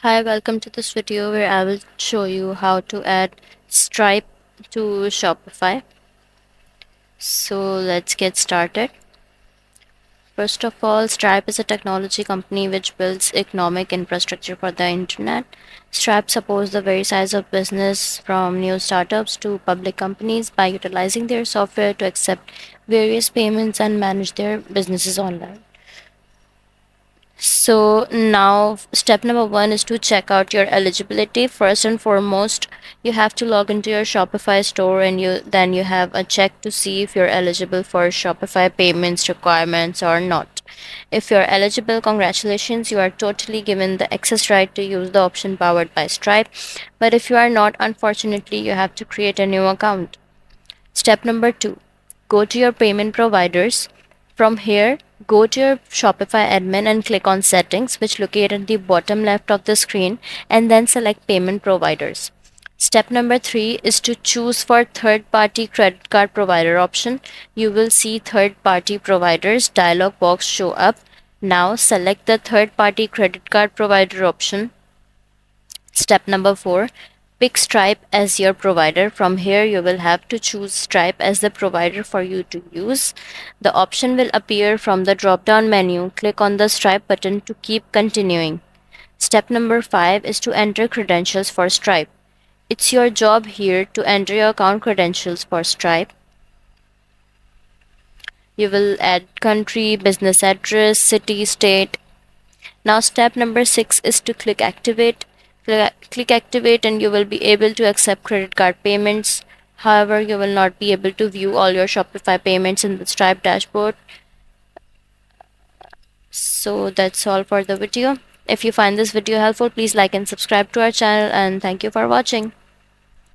Hi, welcome to this video where I will show you how to add Stripe to Shopify. So let's get started. First of all, Stripe is a technology company which builds economic infrastructure for the internet. Stripe supports the very size of business from new startups to public companies by utilizing their software to accept various payments and manage their businesses online. So now step number one is to check out your eligibility. First and foremost, you have to log into your Shopify store and you have a check to see if you're eligible for Shopify payments requirements or not. If you're eligible, congratulations, you are totally given the access right to use the option powered by Stripe. But if you are not, unfortunately, you have to create a new account. Step number two, go to your payment providers. From here, go to your Shopify admin and click on settings, which locate at the bottom left of the screen, and then select payment providers. Step number three is to choose for third party credit card provider option. You will see third party providers dialog box show up. Now select the third party credit card provider option. Step number four, pick Stripe as your provider. From here, you will have to choose Stripe as the provider for you to use. The option will appear from the drop down menu. Click on the Stripe button to keep continuing. Step number five is to enter credentials for Stripe. It's your job here to enter your account credentials for Stripe. You will add country, business address, city, state. Now step number six is to click activate. Click activate and you will be able to accept credit card payments. However, you will not be able to view all your Shopify payments in the Stripe dashboard. So that's all for the video. If you find this video helpful, please like and subscribe to our channel, and thank you for watching.